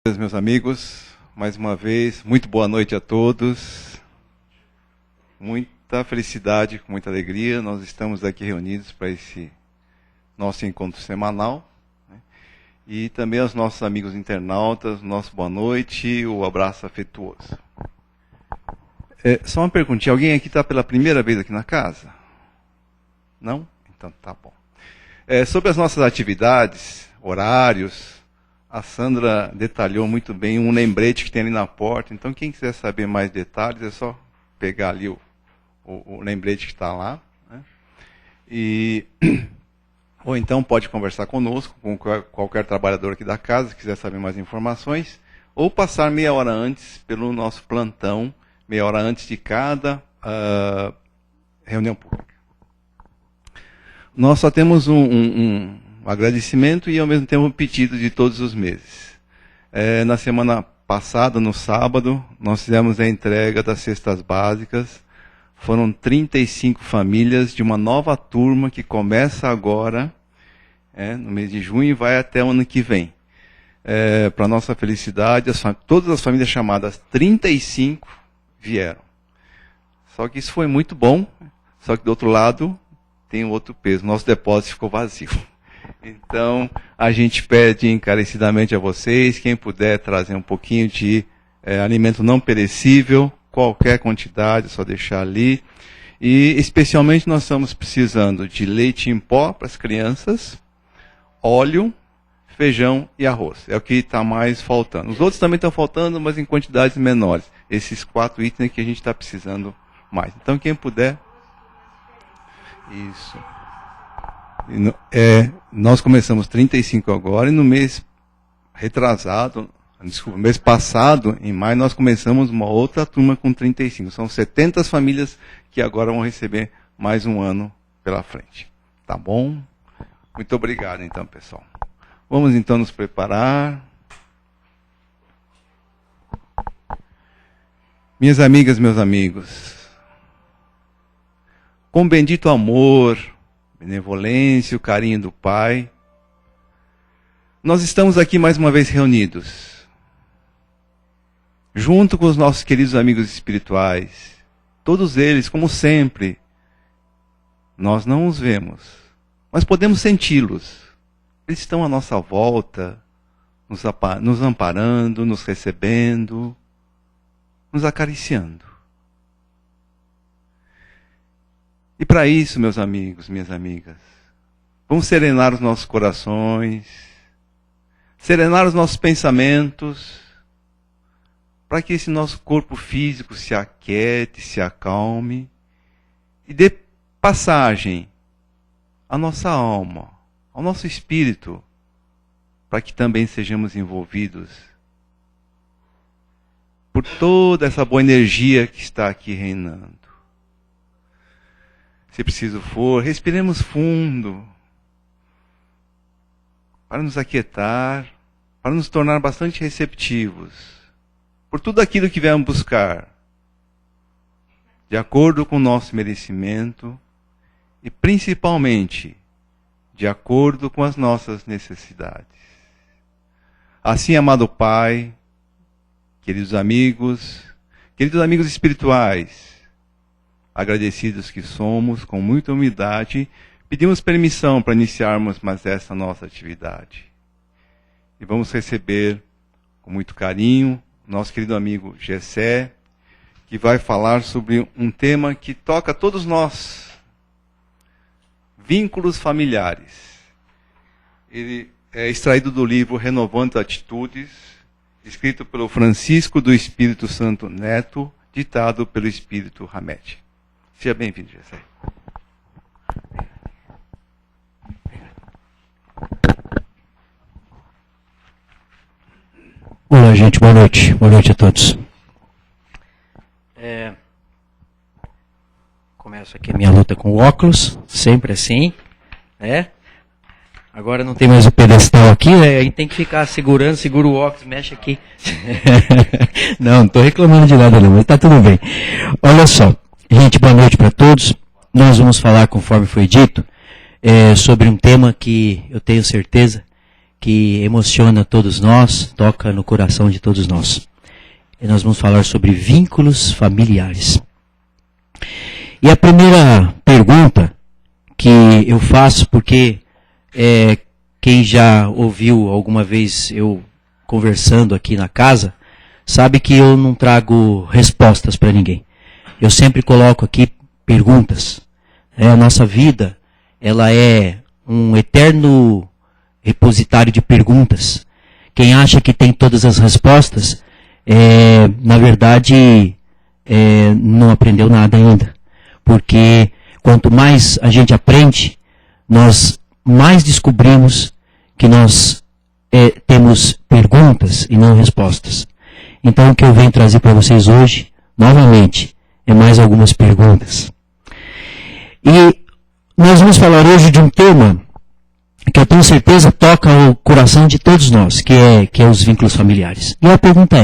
Meus amigos, mais uma vez, muito boa noite a todos. Muita felicidade, com muita alegria, nós estamos aqui reunidos para esse nosso encontro semanal, né? E também aos nossos amigos internautas, nosso boa noite e o abraço afetuoso. Só uma perguntinha, alguém aqui está pela primeira vez aqui na casa? Não? Então tá bom. Sobre as nossas atividades, horários, a Sandra detalhou muito bem um lembrete que tem ali na porta. Então, quem quiser saber mais detalhes, é só pegar ali o lembrete que está lá, né? Ou então pode conversar conosco, com qualquer trabalhador aqui da casa, se quiser saber mais informações, ou passar meia hora antes pelo nosso plantão, meia hora antes de cada reunião pública. Nós só temos um agradecimento e, ao mesmo tempo, um pedido de todos os meses. Na semana passada, no sábado, nós fizemos a entrega das cestas básicas. Foram 35 famílias de uma nova turma que começa agora, no mês de junho, e vai até o ano que vem. Para nossa felicidade, todas as famílias chamadas 35 vieram. Só que isso foi muito bom, só que do outro lado tem um outro peso. Nosso depósito ficou vazio. Então, a gente pede encarecidamente a vocês, quem puder trazer um pouquinho de alimento não perecível, qualquer quantidade, é só deixar ali. E, especialmente, nós estamos precisando de leite em pó para as crianças, óleo, feijão e arroz. É o que está mais faltando. Os outros também estão faltando, mas em quantidades menores. Esses 4 itens que a gente está precisando mais. Então, quem puder... Isso. Nós começamos 35 agora, e no mês mês passado, em maio, nós começamos uma outra turma com 35. São 70 famílias que agora vão receber mais um ano pela frente. Tá bom? Muito obrigado, então, pessoal. Vamos, então, nos preparar. Minhas amigas, meus amigos, com bendito amor, benevolência, o carinho do Pai, nós estamos aqui mais uma vez reunidos, junto com os nossos queridos amigos espirituais. Todos eles, como sempre, nós não os vemos, mas podemos senti-los. Eles estão à nossa volta, nos amparando, nos recebendo, nos acariciando. E para isso, meus amigos, minhas amigas, vamos serenar os nossos corações, serenar os nossos pensamentos, para que esse nosso corpo físico se aquiete, se acalme, e dê passagem à nossa alma, ao nosso espírito, para que também sejamos envolvidos por toda essa boa energia que está aqui reinando. Se preciso for, respiremos fundo, para nos aquietar, para nos tornar bastante receptivos por tudo aquilo que viemos buscar, de acordo com o nosso merecimento e, principalmente, de acordo com as nossas necessidades. Assim, amado Pai, queridos amigos espirituais, agradecidos que somos, com muita humildade, pedimos permissão para iniciarmos mais essa nossa atividade. E vamos receber, com muito carinho, nosso querido amigo Gessé, que vai falar sobre um tema que toca a todos nós, vínculos familiares. Ele é extraído do livro Renovando Atitudes, escrito pelo Francisco do Espírito Santo Neto, ditado pelo Espírito Hamed. Seja bem-vindo, Gessé. Olá, gente. Boa noite. Boa noite a todos. Começo aqui a minha luta com o óculos, sempre assim, né? Agora não tem mais o pedestal aqui, né? Aí tem que ficar segurando, segura o óculos, mexe aqui. Não estou reclamando de nada não, mas está tudo bem. Olha só, gente, boa noite para todos. Nós vamos falar, conforme foi dito, sobre um tema que eu tenho certeza que emociona todos nós, toca no coração de todos nós. E nós vamos falar sobre vínculos familiares. E a primeira pergunta que eu faço, porque quem já ouviu alguma vez eu conversando aqui na casa, sabe que eu não trago respostas para ninguém. Eu sempre coloco aqui perguntas. A nossa vida, ela é um eterno repositório de perguntas. Quem acha que tem todas as respostas, na verdade, não aprendeu nada ainda. Porque quanto mais a gente aprende, nós mais descobrimos que nós temos perguntas e não respostas. Então o que eu venho trazer para vocês hoje, novamente, é mais algumas perguntas. E nós vamos falar hoje de um tema que eu tenho certeza toca o coração de todos nós, que é os vínculos familiares. E a pergunta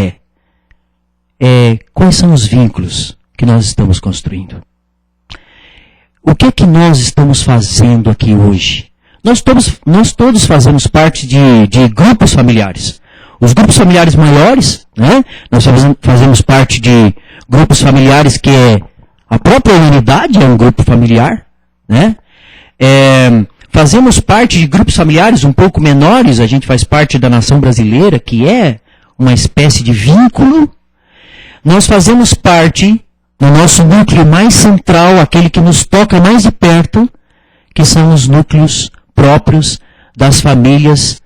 quais são os vínculos que nós estamos construindo? O que é que nós estamos fazendo aqui hoje? Nós todos fazemos parte de grupos familiares. Os grupos familiares maiores, né? Nós fazemos parte de grupos familiares que a própria humanidade é um grupo familiar, né? Fazemos parte de grupos familiares um pouco menores, a gente faz parte da nação brasileira, que é uma espécie de vínculo. Nós fazemos parte do nosso núcleo mais central, aquele que nos toca mais de perto, que são os núcleos próprios das famílias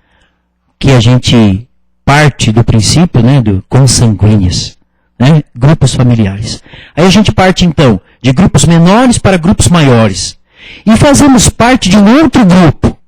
que a gente parte do princípio, né, do consanguíneas, né, grupos familiares. Aí a gente parte então de grupos menores para grupos maiores. E fazemos parte de um outro grupo,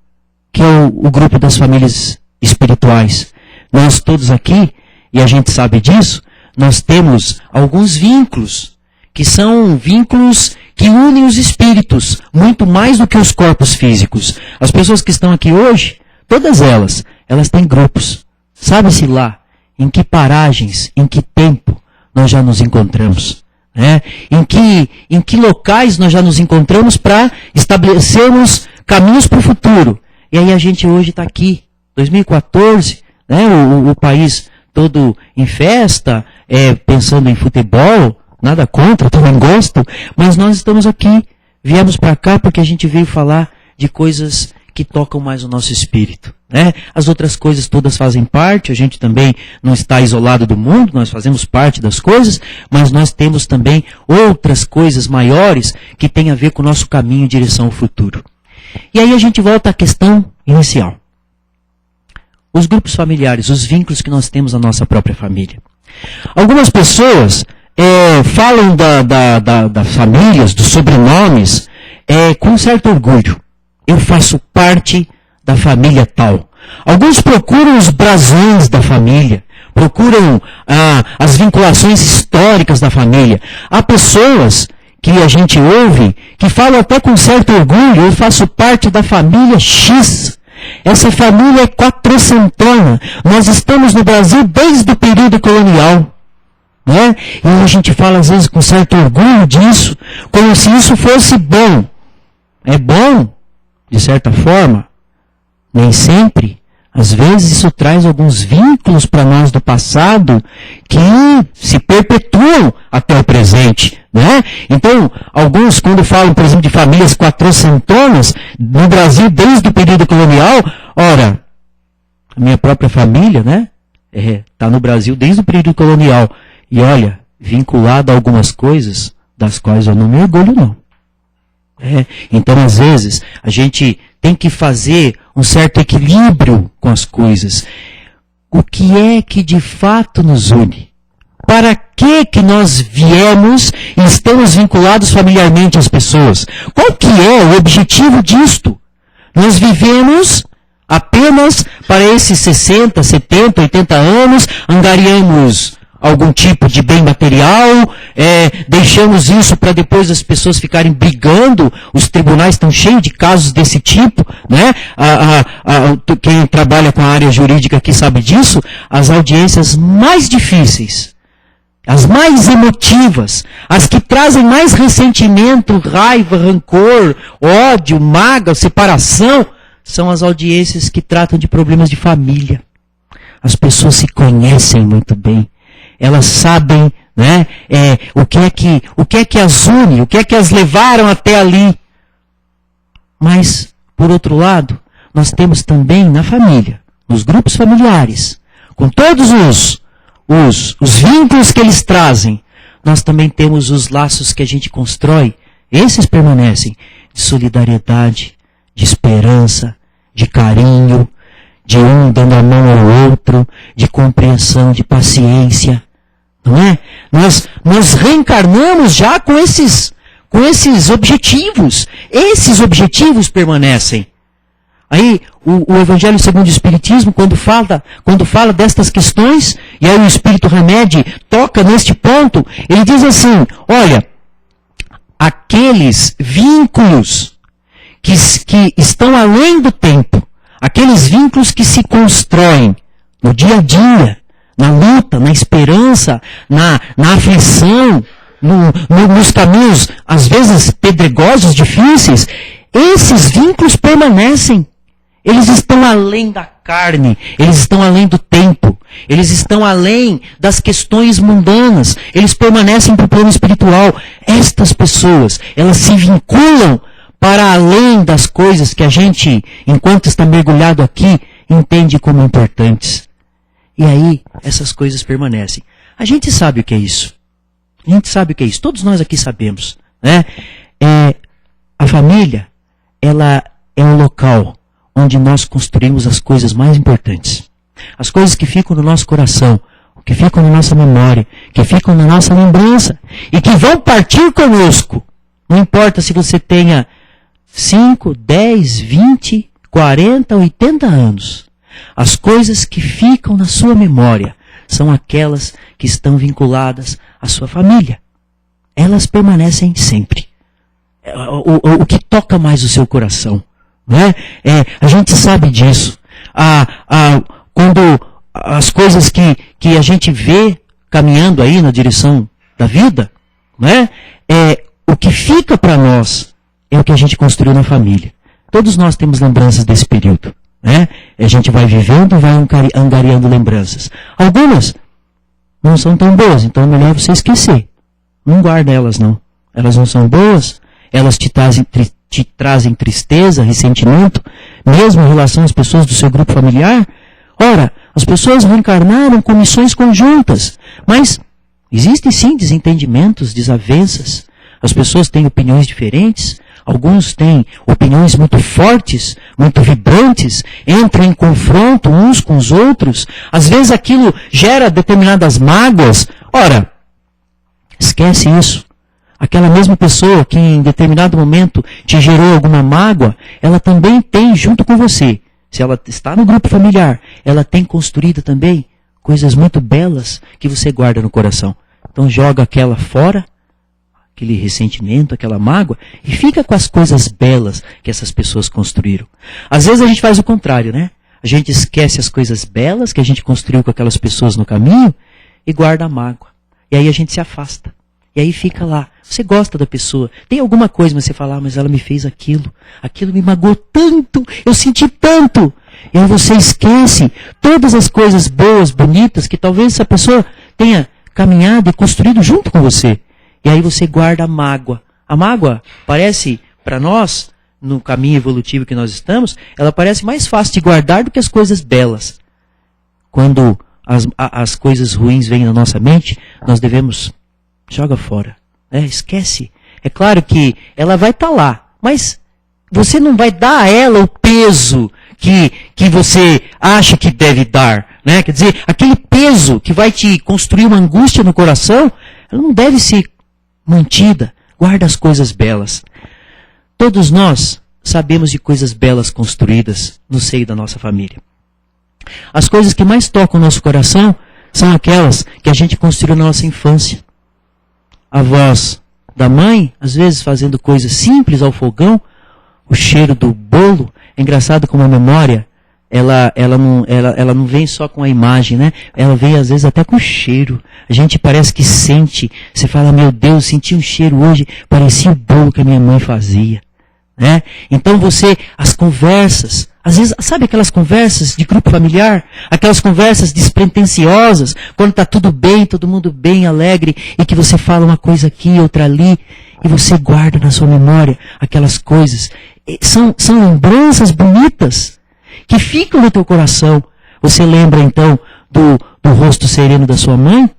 que é o grupo das famílias espirituais. Nós todos aqui, e a gente sabe disso, nós temos alguns vínculos, que são vínculos que unem os espíritos, muito mais do que os corpos físicos. As pessoas que estão aqui hoje, todas elas têm grupos. Sabe-se lá em que paragens, em que tempo nós já nos encontramos. Em que locais nós já nos encontramos para estabelecermos caminhos para o futuro. E aí a gente hoje está aqui, 2014, né, o país todo em festa, pensando em futebol, nada contra, também gosto, mas nós estamos aqui, viemos para cá porque a gente veio falar de coisas que tocam mais o nosso espírito. Né? As outras coisas todas fazem parte, a gente também não está isolado do mundo, nós fazemos parte das coisas, mas nós temos também outras coisas maiores que têm a ver com o nosso caminho em direção ao futuro. E aí a gente volta à questão inicial. Os grupos familiares, os vínculos que nós temos na nossa própria família. Algumas pessoas falam das famílias, dos sobrenomes, com certo orgulho. Eu faço parte da família tal. Alguns procuram os brasões da família, procuram as vinculações históricas da família. Há pessoas que a gente ouve que falam até com certo orgulho, eu faço parte da família X. Essa família é quatrocentona. Nós estamos no Brasil desde o período colonial. Né? E a gente fala às vezes com certo orgulho disso, como se isso fosse bom. É bom, de certa forma, nem sempre. Às vezes isso traz alguns vínculos para nós do passado que se perpetuam até o presente. Né? Então, alguns, quando falam, por exemplo, de famílias quatrocentonas, no Brasil desde o período colonial, ora, a minha própria família, né, está no Brasil desde o período colonial. E olha, vinculado a algumas coisas das quais eu não me orgulho, não. Então, às vezes, a gente tem que fazer um certo equilíbrio com as coisas. O que é que de fato nos une? Para que nós viemos e estamos vinculados familiarmente às pessoas? Qual que é o objetivo disto? Nós vivemos apenas para esses 60, 70, 80 anos, angariamos algum tipo de bem material, deixamos isso para depois as pessoas ficarem brigando, os tribunais estão cheios de casos desse tipo, né? Quem trabalha com a área jurídica aqui sabe disso, as audiências mais difíceis, as mais emotivas, as que trazem mais ressentimento, raiva, rancor, ódio, mágoa, separação, são as audiências que tratam de problemas de família. As pessoas se conhecem muito bem. Elas sabem, né, o que é que as une, o que é que as levaram até ali. Mas, por outro lado, nós temos também na família, nos grupos familiares, com todos os vínculos que eles trazem, nós também temos os laços que a gente constrói. Esses permanecem de solidariedade, de esperança, de carinho, de um dando a mão ao outro, de compreensão, de paciência. Não é? Nós reencarnamos já com esses objetivos. Esses objetivos permanecem. Aí, o Evangelho segundo o Espiritismo, quando fala destas questões, e aí o Espírito Hamed toca neste ponto, ele diz assim, olha, aqueles vínculos que estão além do tempo, aqueles vínculos que se constroem no dia a dia, na luta, na esperança, na aflição, nos caminhos, às vezes, pedregosos, difíceis, esses vínculos permanecem. Eles estão além da carne, eles estão além do tempo, eles estão além das questões mundanas, eles permanecem para o plano espiritual. Estas pessoas, elas se vinculam para além das coisas que a gente, enquanto está mergulhado aqui, entende como importantes. E aí, essas coisas permanecem. A gente sabe o que é isso. A gente sabe o que é isso. Todos nós aqui sabemos, né? A família, ela é um local onde nós construímos as coisas mais importantes. As coisas que ficam no nosso coração, que ficam na nossa memória, que ficam na nossa lembrança e que vão partir conosco. Não importa se você tenha 5, 10, 20, 40, 80 anos. As coisas que ficam na sua memória são aquelas que estão vinculadas à sua família. Elas permanecem sempre. O que toca mais o seu coração. Né? A gente sabe disso. Quando as coisas que a gente vê caminhando aí na direção da vida, né? O que fica para nós é o que a gente construiu na família. Todos nós temos lembranças desse período. Né? A gente vai vivendo e vai angariando lembranças. Algumas não são tão boas, então é melhor você esquecer. Não guarda elas, não. Elas não são boas, elas te trazem tristeza, ressentimento, mesmo em relação às pessoas do seu grupo familiar. Ora, as pessoas reencarnaram com missões conjuntas, mas existem sim desentendimentos, desavenças. As pessoas têm opiniões diferentes, alguns têm opiniões muito fortes, muito vibrantes, entram em confronto uns com os outros. Às vezes aquilo gera determinadas mágoas. Ora, esquece isso. Aquela mesma pessoa que em determinado momento te gerou alguma mágoa, ela também tem junto com você. Se ela está no grupo familiar, ela tem construído também coisas muito belas que você guarda no coração. Então joga aquela fora, aquele ressentimento, aquela mágoa, e fica com as coisas belas que essas pessoas construíram. Às vezes a gente faz o contrário, né? A gente esquece as coisas belas que a gente construiu com aquelas pessoas no caminho e guarda a mágoa. E aí a gente se afasta. E aí fica lá. Você gosta da pessoa. Tem alguma coisa, mas você fala, mas ela me fez aquilo. Aquilo me magoou tanto. Eu senti tanto. E aí você esquece todas as coisas boas, bonitas, que talvez essa pessoa tenha caminhado e construído junto com você. E aí você guarda a mágoa. A mágoa parece, para nós, no caminho evolutivo que nós estamos, ela parece mais fácil de guardar do que as coisas belas. Quando as coisas ruins vêm na nossa mente, nós devemos... Joga fora. Esquece. É claro que ela vai estar lá, mas você não vai dar a ela o peso que você acha que deve dar. Né? Quer dizer, aquele peso que vai te construir uma angústia no coração, ela não deve ser mantida. Guarda as coisas belas. Todos nós sabemos de coisas belas construídas no seio da nossa família. As coisas que mais tocam o nosso coração são aquelas que a gente construiu na nossa infância. A voz da mãe, às vezes fazendo coisas simples ao fogão, o cheiro do bolo. É engraçado como a memória, ela não vem só com a imagem, né? Ela vem às vezes até com o cheiro. A gente parece que sente, você fala, meu Deus, senti um cheiro hoje, parecia o bolo que a minha mãe fazia. Né? Então as conversas, Às vezes, sabe aquelas conversas de grupo familiar? Aquelas conversas despretensiosas, quando está tudo bem, todo mundo bem, alegre, e que você fala uma coisa aqui, outra ali, e você guarda na sua memória aquelas coisas. São lembranças bonitas que ficam no teu coração. Você lembra então do rosto sereno da sua mãe?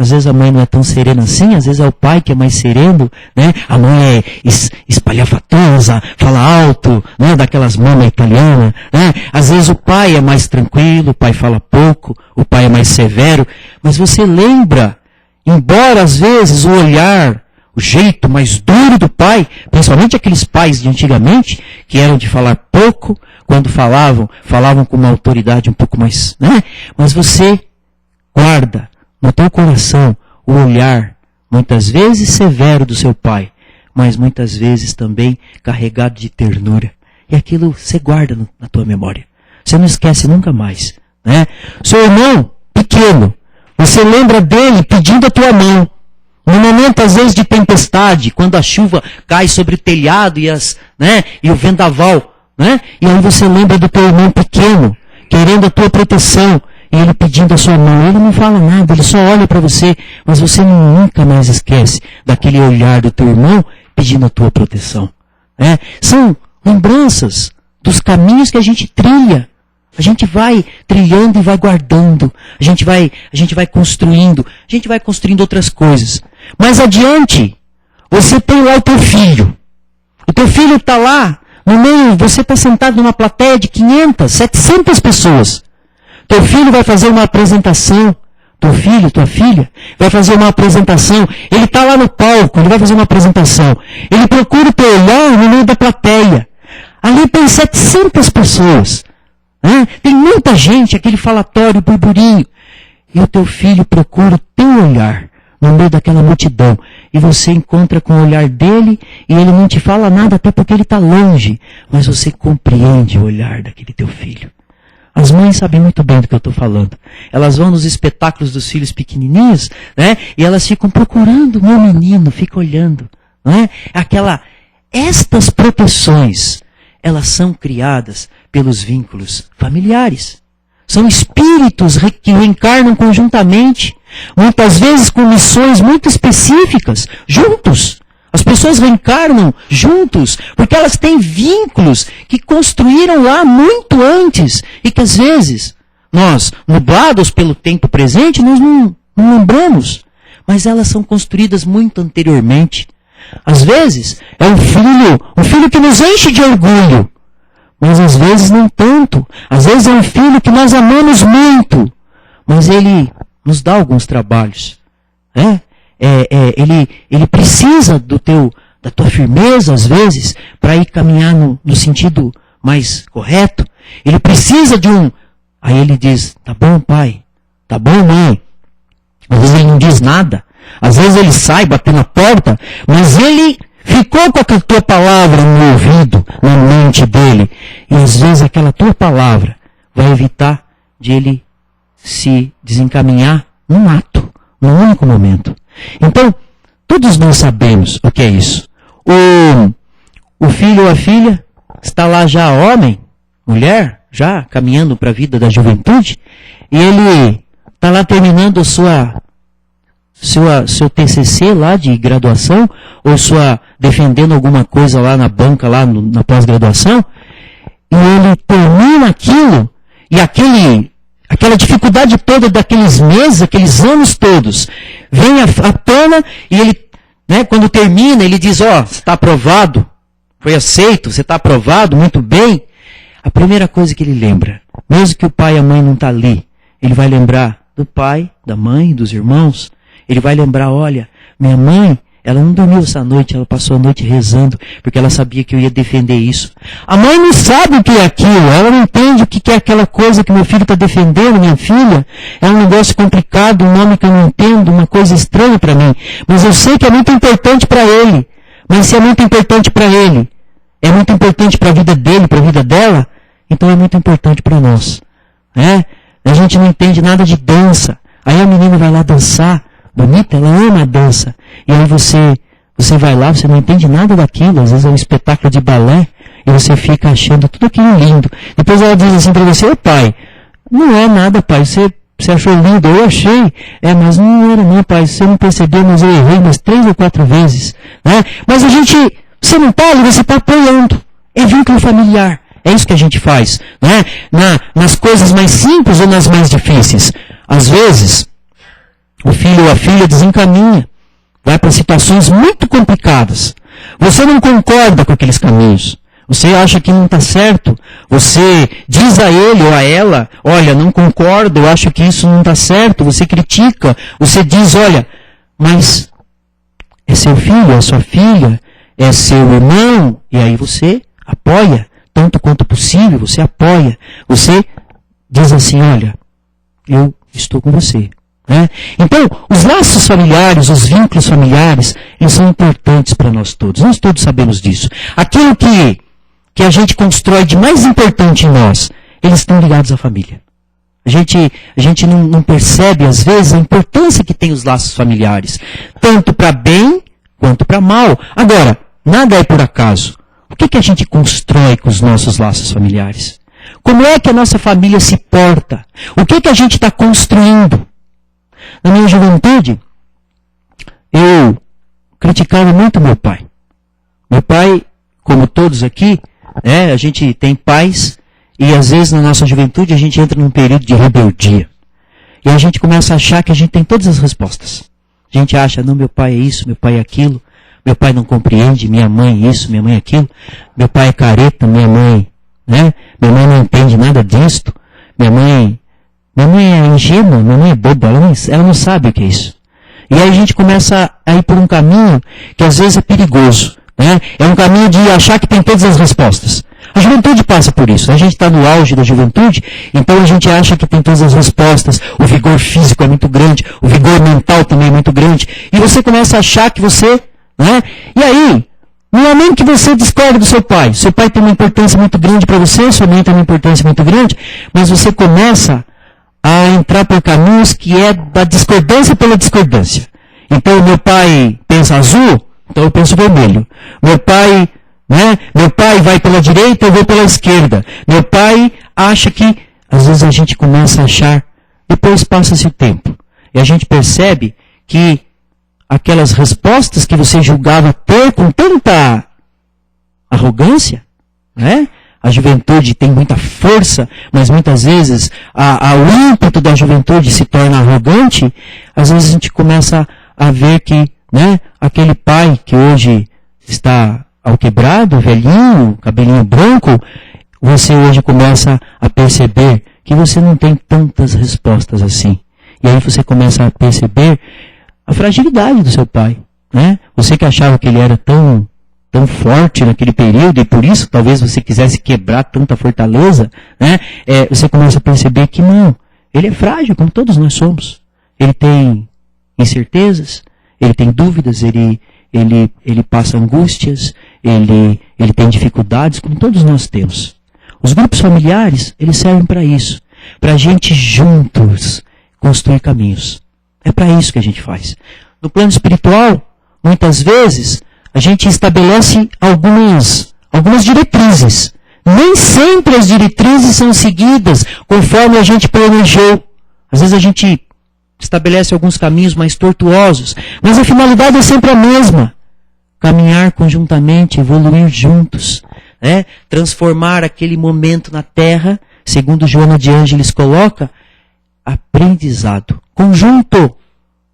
Às vezes a mãe não é tão serena assim, às vezes é o pai que é mais sereno, né? A mãe é espalhafatosa, fala alto, né? Daquelas mamas italianas, né? Às vezes o pai é mais tranquilo, o pai fala pouco, o pai é mais severo, mas você lembra, embora às vezes o olhar, o jeito mais duro do pai, principalmente aqueles pais de antigamente, que eram de falar pouco, quando falavam com uma autoridade um pouco mais, né? Mas você guarda no teu coração o olhar, muitas vezes severo do seu pai, mas muitas vezes também carregado de ternura. E aquilo você guarda na tua memória. Você não esquece nunca mais, né? Seu irmão pequeno, você lembra dele pedindo a tua mão. No momento, às vezes, de tempestade, quando a chuva cai sobre o telhado e o vendaval, né? E aí você lembra do teu irmão pequeno, querendo a tua proteção, e ele pedindo a sua mão. Ele não fala nada, ele só olha para você, mas você nunca mais esquece daquele olhar do teu irmão pedindo a tua proteção. Né? São lembranças dos caminhos que a gente trilha. A gente vai trilhando e vai guardando. A gente vai construindo. A gente vai construindo outras coisas. Mais adiante, você tem lá o teu filho. O teu filho está lá, no meio, você está sentado numa plateia de 500, 700 pessoas. Teu filho vai fazer uma apresentação. Teu filho, tua filha, vai fazer uma apresentação. Ele está lá no palco, ele vai fazer uma apresentação. Ele procura o teu olhar no meio da plateia. Ali tem 700 pessoas. Né? Tem muita gente, aquele falatório, burburinho. E o teu filho procura o teu olhar no meio daquela multidão. E você encontra com o olhar dele e ele não te fala nada, até porque ele está longe. Mas você compreende o olhar daquele teu filho. As mães sabem muito bem do que eu estou falando. Elas vão nos espetáculos dos filhos pequenininhos, né? E elas ficam procurando o meu menino, ficam olhando. Né? Estas proteções, elas são criadas pelos vínculos familiares. São espíritos que reencarnam conjuntamente, muitas vezes com missões muito específicas, juntos. As pessoas reencarnam juntos, porque elas têm vínculos que construíram lá muito antes, e que às vezes, nós, nublados pelo tempo presente, nós não lembramos. Mas elas são construídas muito anteriormente. Às vezes, é um filho que nos enche de orgulho, mas às vezes não tanto. Às vezes é um filho que nós amamos muito, mas ele nos dá alguns trabalhos. Ele precisa da tua firmeza, às vezes, para ir caminhar no sentido mais correto. Ele precisa de um... Aí ele diz, tá bom, pai, tá bom, mãe. Às vezes ele não diz nada. Às vezes ele sai, bate na porta, mas ele ficou com a tua palavra no ouvido, na mente dele. E às vezes aquela tua palavra vai evitar de ele se desencaminhar num ato, num único momento. Então, todos nós sabemos o que é isso. O filho ou a filha está lá já homem, mulher, já caminhando para a vida da juventude, e ele está lá terminando seu TCC lá de graduação, ou defendendo alguma coisa lá na banca, lá na pós-graduação, e ele termina aquilo, e aquela dificuldade toda daqueles meses, aqueles anos todos, vem à tona, e ele, né, quando termina, ele diz, você está aprovado, foi aceito, você está aprovado, muito bem. A primeira coisa que ele lembra, mesmo que o pai e a mãe não estão ali, ele vai lembrar do pai, da mãe, dos irmãos. Ele vai lembrar, olha, minha mãe, ela não dormiu essa noite, ela passou a noite rezando, porque ela sabia que eu ia defender isso. A mãe não sabe o que é aquilo, ela não entende o que é aquela coisa que meu filho está defendendo, minha filha. É um negócio complicado, um nome que eu não entendo, uma coisa estranha para mim. Mas eu sei que é muito importante para ele. Mas se é muito importante para ele, é muito importante para a vida dele, para a vida dela, então é muito importante para nós. A gente não entende nada de dança. Aí a menina vai lá dançar, bonita, ela ama a dança. E aí você vai lá, você não entende nada daquilo, às vezes é um espetáculo de balé, e você fica achando tudo aquilo lindo. Depois ela diz assim para você: ô pai, não é nada, pai, você achou lindo, eu achei. Mas não era não, pai, você não percebeu, mas eu errei umas 3 ou 4 vezes. Né? Mas você não está ali, você está apoiando. É vínculo familiar. É isso que a gente faz. Né? Nas coisas mais simples ou nas mais difíceis. Às vezes, o filho ou a filha desencaminha. Vai para situações muito complicadas. Você não concorda com aqueles caminhos. Você acha que não está certo. Você diz a ele ou a ela: olha, não concordo, eu acho que isso não está certo. Você critica. Você diz: olha, mas é seu filho, é sua filha, é seu irmão. E aí você apoia. Tanto quanto possível, você apoia. Você diz assim: olha, eu estou com você. Né? Então, os laços familiares, os vínculos familiares, eles são importantes para nós todos. Nós todos sabemos disso. Aquilo que a gente constrói de mais importante em nós, eles estão ligados à família. A gente não percebe, às vezes, a importância que tem os laços familiares. Tanto para bem, quanto para mal. Agora, nada é por acaso. O que a gente constrói com os nossos laços familiares? Como é que a nossa família se porta? O que a gente está construindo? Na minha juventude, eu criticava muito meu pai. Meu pai, como todos aqui, a gente tem pais e às vezes na nossa juventude a gente entra num período de rebeldia. E a gente começa a achar que a gente tem todas as respostas. A gente acha: não, meu pai é isso, meu pai é aquilo. Meu pai não compreende, minha mãe isso, minha mãe aquilo. Meu pai é careta, minha mãe, né? Minha mãe não entende nada disto. Minha mãe é ingênua, minha mãe é boba, ela não sabe o que é isso. E aí a gente começa a ir por um caminho que às vezes é perigoso. Né? É um caminho de achar que tem todas as respostas. A juventude passa por isso. A gente está no auge da juventude, então a gente acha que tem todas as respostas. O vigor físico é muito grande, o vigor mental também é muito grande. E você começa a achar que você... Né? E aí, não é nem que você discorde do seu pai. Seu pai tem uma importância muito grande para você, sua mãe tem uma importância muito grande, mas você começa a entrar por caminhos que é da discordância pela discordância. Então, meu pai pensa azul, então eu penso vermelho. Meu pai vai pela direita, eu vou pela esquerda. Meu pai acha que... Às vezes a gente começa a achar, depois passa-se o tempo. E a gente percebe que aquelas respostas que você julgava ter com tanta arrogância, né? A juventude tem muita força, mas muitas vezes o ímpeto da juventude se torna arrogante. Às vezes a gente começa a ver que, né, aquele pai que hoje está ao quebrado, velhinho, cabelinho branco, você hoje começa a perceber que você não tem tantas respostas assim. E aí você começa a perceber a fragilidade do seu pai. Né? Você que achava que ele era tão forte naquele período, e por isso talvez você quisesse quebrar tanta fortaleza, né? Você começa a perceber que não, ele é frágil, como todos nós somos. Ele tem incertezas, ele tem dúvidas, ele passa angústias, ele tem dificuldades, como todos nós temos. Os grupos familiares, eles servem para isso, para a gente juntos construir caminhos. É para isso que a gente faz. No plano espiritual, muitas vezes, a gente estabelece algumas diretrizes. Nem sempre as diretrizes são seguidas conforme a gente planejou. Às vezes a gente estabelece alguns caminhos mais tortuosos, mas a finalidade é sempre a mesma. Caminhar conjuntamente, evoluir juntos. Né? Transformar aquele momento na Terra, segundo Joana de Ângeles coloca, aprendizado. Conjunto.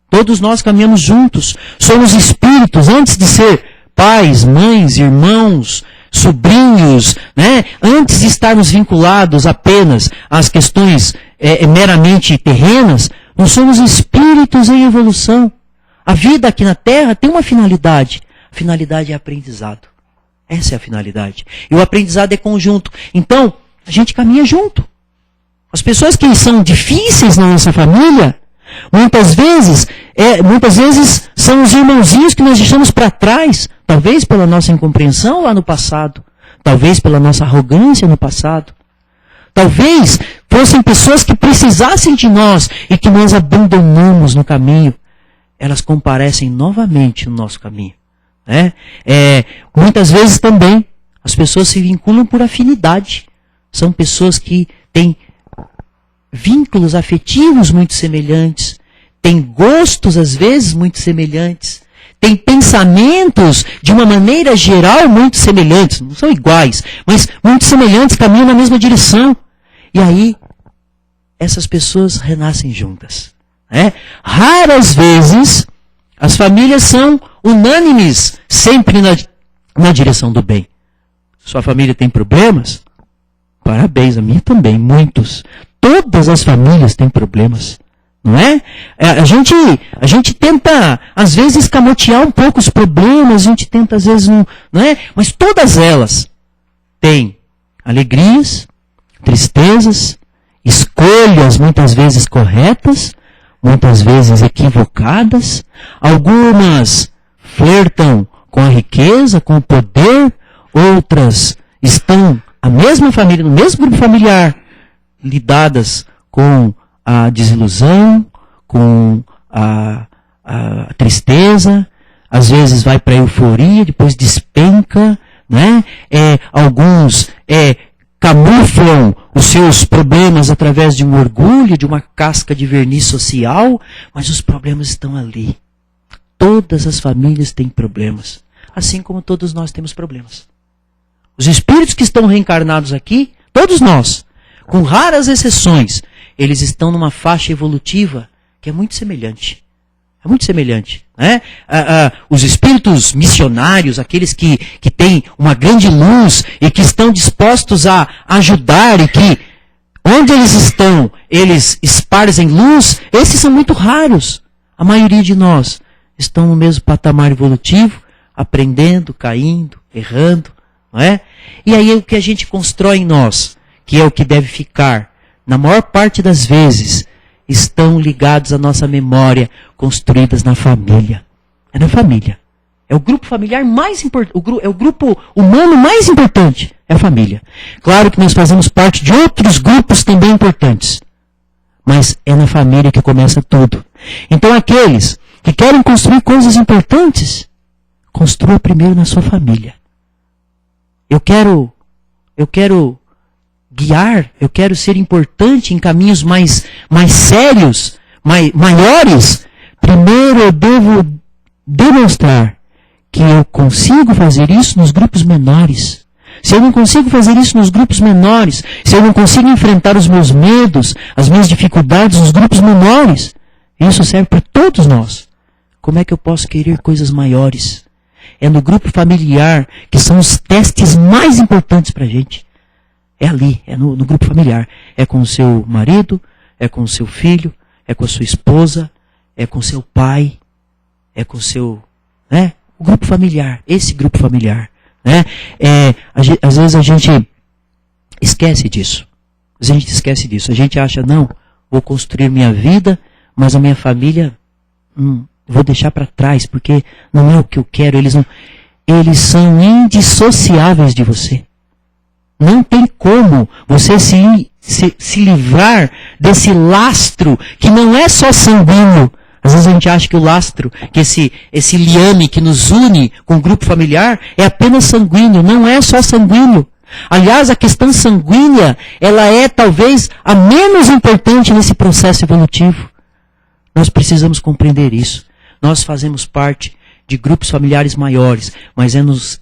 Todos nós caminhamos juntos. Somos espíritos, antes de ser pais, mães, irmãos, sobrinhos, né? Antes de estarmos vinculados apenas às questões meramente terrenas, nós somos espíritos em evolução. A vida aqui na Terra tem uma finalidade. A finalidade é aprendizado. Essa é a finalidade. E o aprendizado é conjunto. Então, a gente caminha junto. As pessoas que são difíceis na nossa família, muitas vezes são os irmãozinhos que nós deixamos para trás, talvez pela nossa incompreensão lá no passado, talvez pela nossa arrogância no passado, talvez fossem pessoas que precisassem de nós e que nós abandonamos no caminho. Elas comparecem novamente no nosso caminho. Né? Muitas vezes também As pessoas se vinculam por afinidade. São pessoas que têm vínculos afetivos muito semelhantes, têm gostos, às vezes, muito semelhantes, têm pensamentos, de uma maneira geral, muito semelhantes. Não são iguais, mas muito semelhantes, caminham na mesma direção. E aí, essas pessoas renascem juntas. Raras vezes, as famílias são unânimes, sempre na direção do bem. Sua família tem problemas? Parabéns, a minha também, muitos. Todas as famílias têm problemas, não é? A gente tenta, às vezes, escamotear um pouco os problemas, a gente tenta, às vezes, não é? Mas todas elas têm alegrias, tristezas, escolhas muitas vezes corretas, muitas vezes equivocadas. Algumas flertam com a riqueza, com o poder, outras estão a mesma família, no mesmo grupo familiar, lidadas com a desilusão, com a tristeza, às vezes vai para a euforia, depois despenca, né? Alguns camuflam os seus problemas através de um orgulho, de uma casca de verniz social, mas os problemas estão ali. Todas as famílias têm problemas, assim como todos nós temos problemas. Os espíritos que estão reencarnados aqui, todos nós, com raras exceções, eles estão numa faixa evolutiva que é muito semelhante. É muito semelhante. Né? Os espíritos missionários, aqueles que têm uma grande luz e que estão dispostos a ajudar e que, onde eles estão, eles esparzem luz, esses são muito raros. A maioria de nós estão no mesmo patamar evolutivo, aprendendo, caindo, errando. Não é? E aí o que a gente constrói em nós, que é o que deve ficar, na maior parte das vezes, estão ligados à nossa memória, construídas na família. É na família. É o grupo familiar mais importante, é o grupo humano mais importante, é a família. Claro que nós fazemos parte de outros grupos também importantes, mas é na família que começa tudo. Então aqueles que querem construir coisas importantes, construa primeiro na sua família. Eu quero guiar, eu quero ser importante em caminhos mais sérios, maiores. Primeiro eu devo demonstrar que eu consigo fazer isso nos grupos menores. Se eu não consigo fazer isso nos grupos menores, se eu não consigo enfrentar os meus medos, as minhas dificuldades nos grupos menores, isso serve para todos nós. Como é que eu posso querer coisas maiores? É no grupo familiar que são os testes mais importantes para a gente. É ali, é no grupo familiar. É com o seu marido, é com o seu filho, é com a sua esposa, é com o seu pai, é com o seu... o grupo familiar, esse grupo familiar. Às vezes a gente esquece disso. A gente acha, não, vou construir minha vida, mas a minha família... vou deixar para trás, porque não é o que eu quero. Eles são indissociáveis de você. Não tem como você se livrar desse lastro, que não é só sanguíneo. Às vezes a gente acha que o lastro, que esse liame que nos une com o grupo familiar, é apenas sanguíneo. Não é só sanguíneo. Aliás, a questão sanguínea, ela é talvez a menos importante nesse processo evolutivo. Nós precisamos compreender isso. Nós fazemos parte de grupos familiares maiores, mas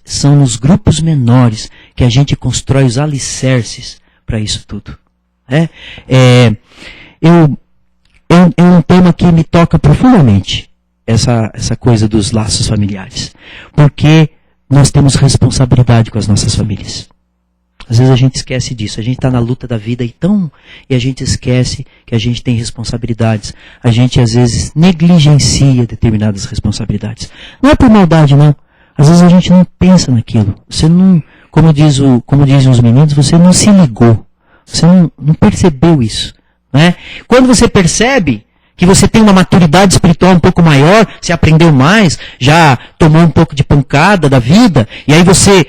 são nos grupos menores que a gente constrói os alicerces para isso tudo. É um tema que me toca profundamente, essa coisa dos laços familiares. Porque nós temos responsabilidade com as nossas famílias. Às vezes a gente esquece disso. A gente está na luta da vida e a gente esquece que a gente tem responsabilidades. A gente às vezes negligencia determinadas responsabilidades. Não é por maldade, não. Às vezes a gente não pensa naquilo. Você não, como dizem os meninos, você não se ligou. Você não percebeu isso. Né? Quando você percebe que você tem uma maturidade espiritual um pouco maior, você aprendeu mais, já tomou um pouco de pancada da vida, e aí você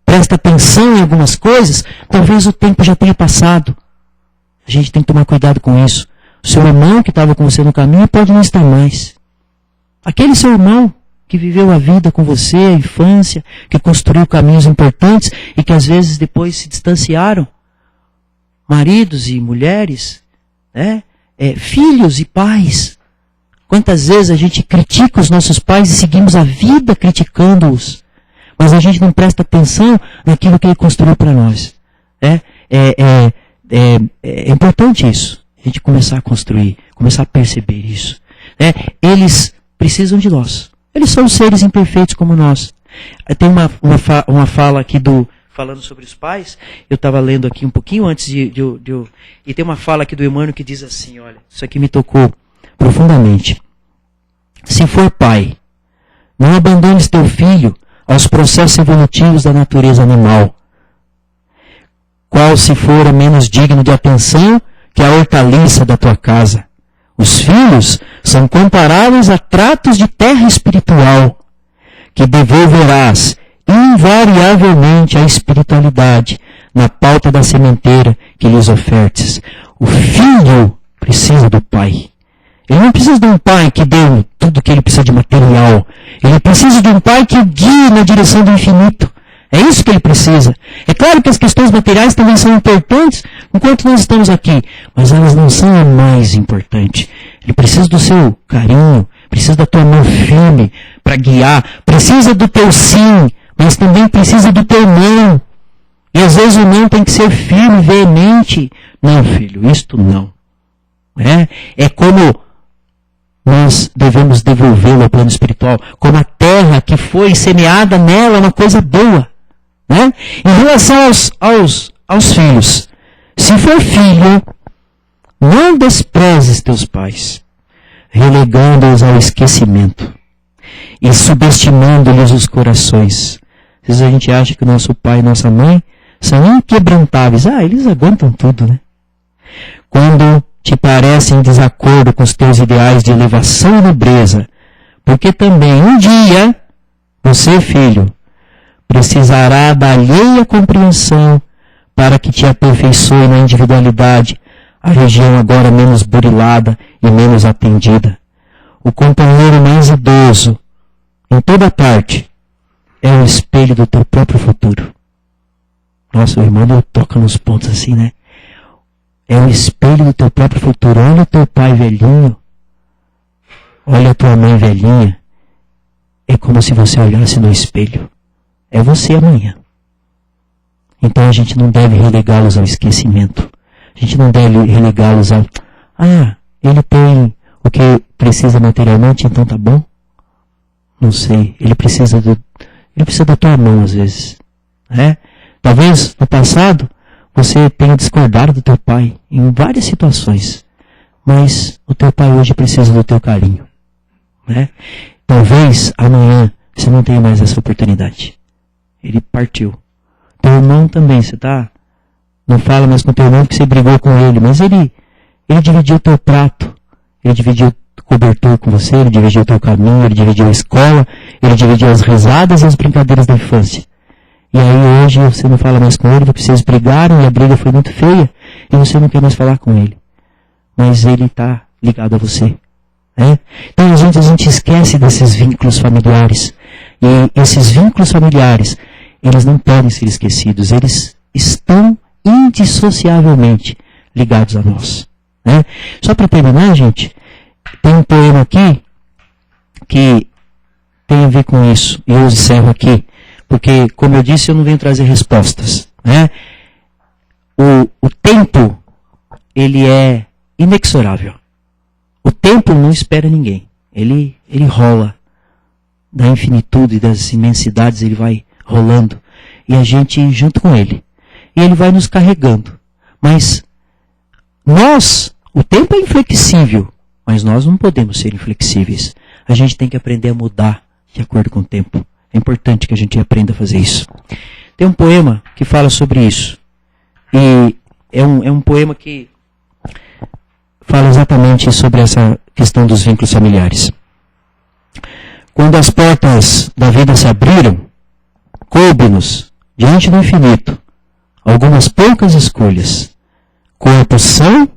presta atenção em algumas coisas, talvez o tempo já tenha passado. A gente tem que tomar cuidado com isso. O seu irmão que estava com você no caminho pode não estar mais. Aquele seu irmão, que viveu a vida com você, a infância, que construiu caminhos importantes e que às vezes depois se distanciaram. Maridos e mulheres, né? Filhos e pais. Quantas vezes a gente critica os nossos pais e seguimos a vida criticando-os, mas a gente não presta atenção naquilo que ele construiu para nós. É importante isso, a gente começar a construir, começar a perceber isso. Eles precisam de nós. Eles são seres imperfeitos como nós. Tem uma fala aqui falando sobre os pais, eu estava lendo aqui um pouquinho antes e tem uma fala aqui do Emmanuel que diz assim, olha, isso aqui me tocou profundamente. Se for pai, não abandones teu filho aos processos evolutivos da natureza animal, qual se for menos digno de atenção que a hortaliça da tua casa. Os filhos são comparáveis a tratos de terra espiritual, que devolverás invariavelmente à espiritualidade na pauta da sementeira que lhes ofertes. O filho precisa do pai. Ele não precisa de um pai que dê tudo que ele precisa de material. Ele precisa de um pai que o guie na direção do infinito. É isso que ele precisa. É claro que as questões materiais também são importantes enquanto nós estamos aqui, mas elas não são a mais importante. Ele precisa do seu carinho, precisa da tua mão firme para guiar, precisa do teu sim, mas também precisa do teu não. E às vezes o não tem que ser firme, veemente. Não, filho, isto não. É como nós devemos devolvê-lo ao plano espiritual, como a terra que foi semeada nela, uma coisa boa. Em relação aos filhos, se for filho, não desprezes teus pais, relegando-os ao esquecimento e subestimando-lhes os corações. Às vezes a gente acha que o nosso pai e nossa mãe são inquebrantáveis. Eles aguentam tudo, né? Quando te parecem em desacordo com os teus ideais de elevação e nobreza, porque também um dia, você, filho, precisará da alheia compreensão para que te aperfeiçoe na individualidade, a região agora menos burilada e menos atendida. O companheiro mais idoso, em toda parte, é o espelho do teu próprio futuro. Nossa, o irmão toca nos pontos assim, né? É o espelho do teu próprio futuro. Olha o teu pai velhinho, olha a tua mãe velhinha. É como se você olhasse no espelho. É você amanhã. Então a gente não deve relegá-los ao esquecimento. A gente não deve relegá-los ao... ele tem o que precisa materialmente, então tá bom? Não sei. Ele precisa da tua mão às vezes. Talvez no passado você tenha discordado do teu pai em várias situações. Mas o teu pai hoje precisa do teu carinho. Talvez amanhã você não tenha mais essa oportunidade. Ele partiu. Teu irmão também, você não fala mais com teu irmão porque você brigou com ele, mas ele dividiu o teu prato, ele dividiu o cobertor com você, ele dividiu o teu caminho, ele dividiu a escola, ele dividiu as risadas e as brincadeiras da infância. E aí hoje você não fala mais com ele porque vocês brigaram e a briga foi muito feia e você não quer mais falar com ele. Mas ele está ligado a você. Então a gente esquece desses vínculos familiares. E esses vínculos familiares, eles não podem ser esquecidos. Eles estão indissociavelmente ligados a nós. Só para terminar, gente, tem um poema aqui que tem a ver com isso. E eu encerro aqui. Porque, como eu disse, eu não venho trazer respostas. O tempo, ele é inexorável. O tempo não espera ninguém. Ele rola. Da infinitude e das imensidades, ele vai rolando. E a gente junto com ele. E ele vai nos carregando. Mas o tempo é inflexível. Mas nós não podemos ser inflexíveis. A gente tem que aprender a mudar de acordo com o tempo. É importante que a gente aprenda a fazer isso. Tem um poema que fala sobre isso. E é um poema que fala exatamente sobre essa questão dos vínculos familiares. Quando as portas da vida se abriram, coube-nos, diante do infinito, algumas poucas escolhas. Corpo são,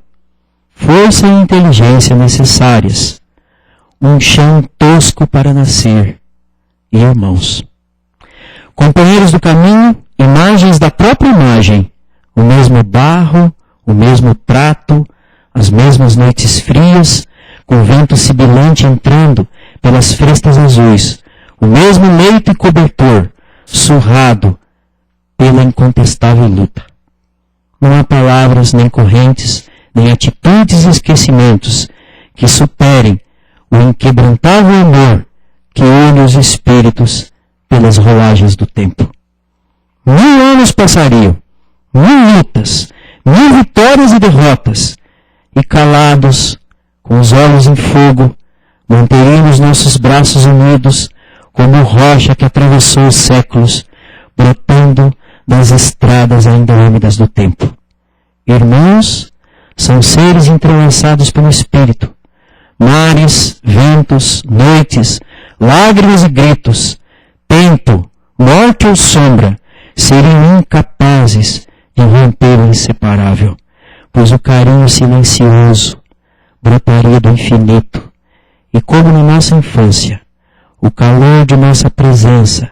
força e inteligência necessárias. Um chão tosco para nascer, e irmãos. Companheiros do caminho, imagens da própria imagem, o mesmo barro, o mesmo prato, as mesmas noites frias, com o vento sibilante entrando pelas frestas azuis, o mesmo leito e cobertor, surrado pela incontestável luta. Não há palavras, nem correntes, nem atitudes e esquecimentos que superem o inquebrantável amor que une os espíritos pelas rolagens do tempo. 1000 anos passariam, 1000 lutas, 1000 vitórias e derrotas, e calados, com os olhos em fogo, manteríamos nossos braços unidos como rocha que atravessou os séculos, brotando das estradas ainda úmidas do tempo. Irmãos são seres entrelaçados pelo Espírito. Mares, ventos, noites, lágrimas e gritos, tempo, morte ou sombra, seriam incapazes de romper o inseparável, pois o carinho silencioso brotaria do infinito, e como na nossa infância, o calor de nossa presença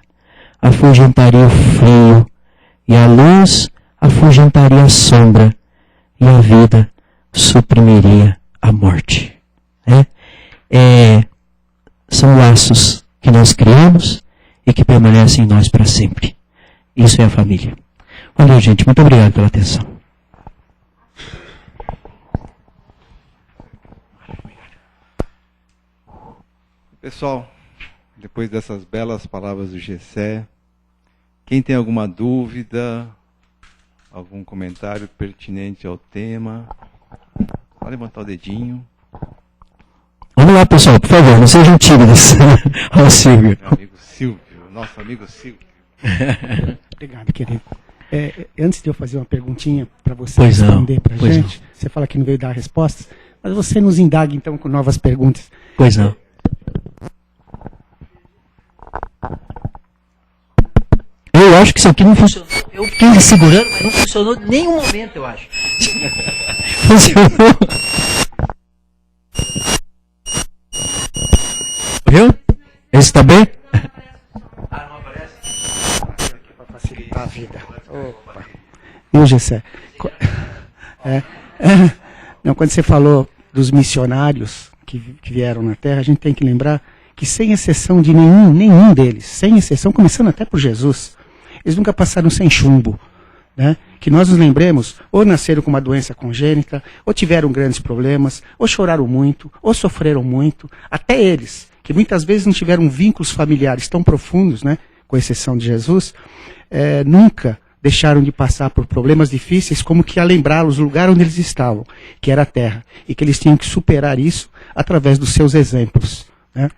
afugentaria o frio, e a luz afugentaria a sombra, e a vida suprimiria a morte. São laços que nós criamos e que permanecem em nós para sempre. Isso é a família. Valeu, gente. Muito obrigado pela atenção. Pessoal, depois dessas belas palavras do Gessé, quem tem alguma dúvida, algum comentário pertinente ao tema, pode levantar o dedinho. Vamos lá, pessoal, por favor, não sejam tímidos. Olha o Silvio. Meu amigo Silvio, nosso amigo Silvio. Obrigado, querido. Antes de eu fazer uma perguntinha para você responder para a gente, você fala que não veio dar respostas, mas você nos indaga então com novas perguntas. Pois não. Eu acho que isso aqui não funcionou. Eu fiquei segurando, mas não funcionou em nenhum momento, eu acho. Funcionou. Viu? Esse tá bem? Ah, não aparece? Para facilitar a vida. Opa. Viu, Gessé? Não, quando você falou dos missionários que vieram na Terra, a gente tem que lembrar que sem exceção de nenhum deles, sem exceção, começando até por Jesus, eles nunca passaram sem chumbo. Né? Que nós nos lembremos, ou nasceram com uma doença congênita, ou tiveram grandes problemas, ou choraram muito, ou sofreram muito, até eles, que muitas vezes não tiveram vínculos familiares tão profundos, né, com exceção de Jesus, nunca deixaram de passar por problemas difíceis, como que a lembrá-los do lugar onde eles estavam, que era a terra, e que eles tinham que superar isso através dos seus exemplos. Né?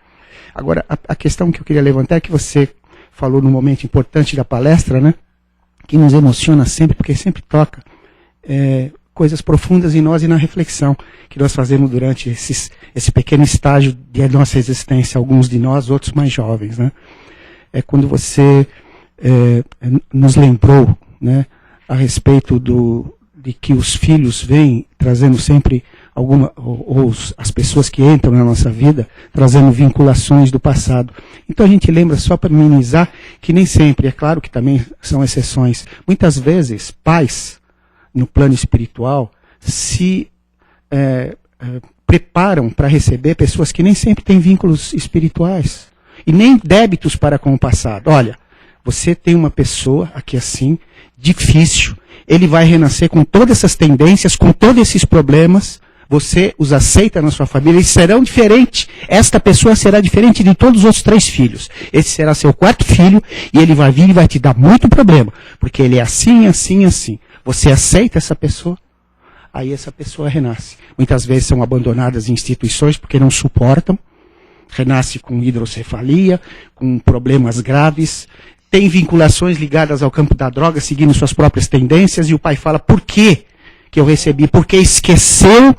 Agora, a questão que eu queria levantar é que você falou num momento importante da palestra, né, que nos emociona sempre, porque sempre toca coisas profundas em nós e na reflexão que nós fazemos durante esse pequeno estágio de nossa existência, alguns de nós, outros mais jovens. Né? É quando você nos lembrou, né, a respeito de que os filhos vêm trazendo sempre as pessoas que entram na nossa vida, trazendo vinculações do passado. Então a gente lembra, só para minimizar, que nem sempre, é claro que também são exceções, muitas vezes pais, no plano espiritual, se preparam para receber pessoas que nem sempre têm vínculos espirituais, e nem débitos para com o passado. Olha, você tem uma pessoa aqui assim, difícil, ele vai renascer com todas essas tendências, com todos esses problemas, você os aceita na sua família, eles serão diferentes. Esta pessoa será diferente de todos os outros 3 filhos. Esse será seu 4º filho, e ele vai vir e vai te dar muito problema, porque ele é assim, assim, assim. Você aceita essa pessoa, aí essa pessoa renasce. Muitas vezes são abandonadas em instituições porque não suportam, renasce com hidrocefalia, com problemas graves, tem vinculações ligadas ao campo da droga, seguindo suas próprias tendências, e o pai fala, por que eu recebi? Porque esqueceu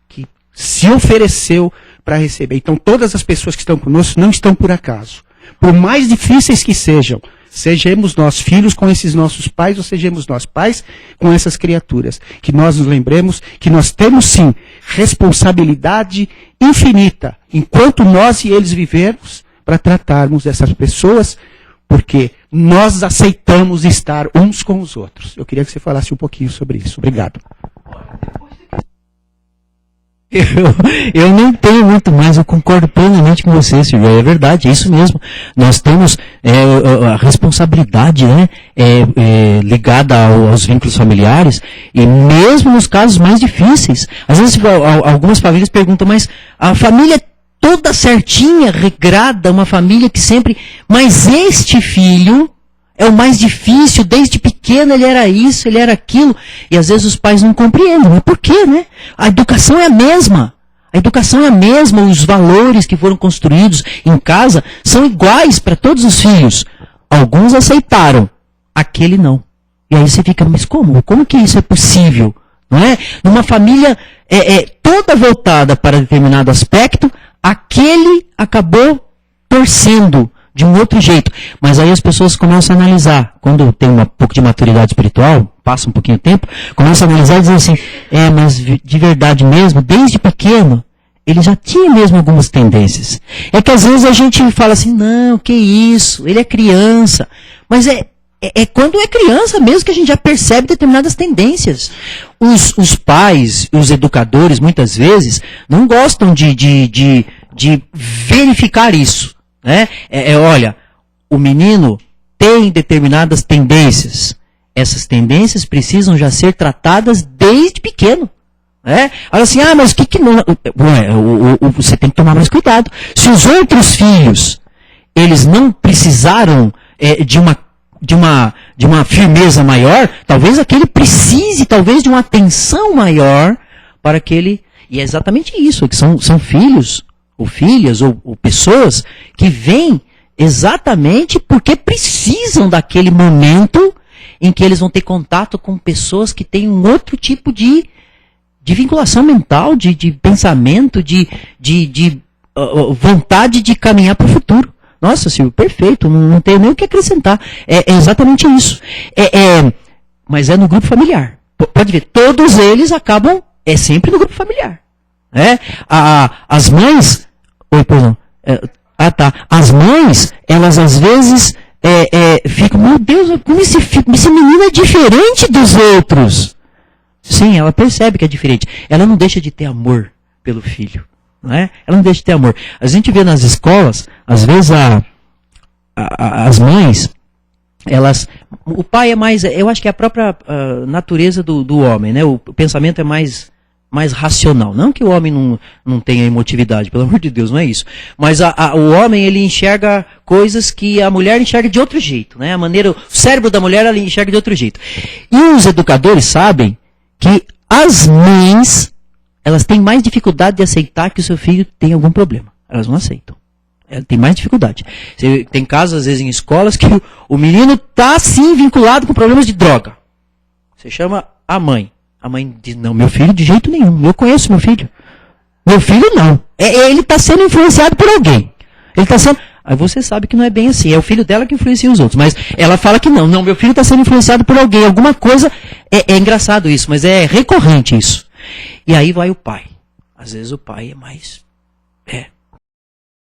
que se ofereceu para receber. Então todas as pessoas que estão conosco não estão por acaso. Por mais difíceis que sejam, sejamos nós filhos com esses nossos pais, ou sejamos nós pais com essas criaturas. Que nós nos lembremos que nós temos sim responsabilidade infinita, enquanto nós e eles vivermos, para tratarmos essas pessoas, porque nós aceitamos estar uns com os outros. Eu queria que você falasse um pouquinho sobre isso. Obrigado. Eu não tenho muito mais, eu concordo plenamente com você, Silvio, é verdade, é isso mesmo. Nós temos a responsabilidade, né, ligada aos vínculos familiares, e mesmo nos casos mais difíceis. Às vezes algumas famílias perguntam, mas a família é toda certinha, regrada, uma família que sempre... Mas este filho é o mais difícil, desde pequeno ele era isso, ele era aquilo. E às vezes os pais não compreendem. Mas por quê, né? A educação é a mesma. A educação é a mesma, os valores que foram construídos em casa são iguais para todos os filhos. Alguns aceitaram, aquele não. E aí você fica, mas como? Como que isso é possível? Não é? Numa família toda voltada para determinado aspecto, aquele acabou torcendo de um outro jeito. Mas aí as pessoas começam a analisar. Quando tem um pouco de maturidade espiritual, passa um pouquinho de tempo, começam a analisar e dizem assim, mas de verdade mesmo, desde pequeno, ele já tinha mesmo algumas tendências. É que às vezes a gente fala assim, não, que isso, ele é criança. Mas é quando é criança mesmo que a gente já percebe determinadas tendências. Os pais, os educadores, muitas vezes, não gostam de verificar isso. Né? Olha, o menino tem determinadas tendências. Essas tendências precisam já ser tratadas desde pequeno. Né? Olha assim, mas o que não... Você tem que tomar mais cuidado. Se os outros filhos, eles não precisaram de uma firmeza maior, talvez aquele precise, talvez, de uma atenção maior para que ele... E é exatamente isso, que são filhos, ou filhas, ou pessoas que vêm exatamente porque precisam daquele momento em que eles vão ter contato com pessoas que têm um outro tipo de vinculação mental, de pensamento, de vontade de caminhar para o futuro. Nossa, Silvio, perfeito, não tenho nem o que acrescentar. É exatamente isso. Mas é no grupo familiar. Pode ver, todos eles acabam, sempre no grupo familiar. As mães... Oi, perdão. As mães, elas às vezes ficam, meu Deus, como esse menino é diferente dos outros. Sim, ela percebe que é diferente. Ela não deixa de ter amor pelo filho. Não é? Ela não deixa de ter amor. A gente vê nas escolas, às vezes as mães, o pai é mais, eu acho que é a própria natureza do homem, né? O pensamento é mais racional. Não que o homem não tenha emotividade, pelo amor de Deus, não é isso. Mas o homem, ele enxerga coisas que a mulher enxerga de outro jeito, né? O cérebro da mulher, ela enxerga de outro jeito. E os educadores sabem que as mães, elas têm mais dificuldade de aceitar que o seu filho tem algum problema. Elas não aceitam. Ela tem mais dificuldade. Tem casos, às vezes, em escolas, que o menino está, sim, vinculado com problemas de droga. Você chama a mãe. A mãe diz, não, meu filho de jeito nenhum. Eu conheço meu filho. Meu filho não. Ele está sendo influenciado por alguém. Ele está sendo... Aí você sabe que não é bem assim. É o filho dela que influencia os outros. Mas ela fala que não, meu filho está sendo influenciado por alguém. Alguma coisa... É engraçado isso, mas é recorrente isso. E aí vai o pai. Às vezes o pai é mais...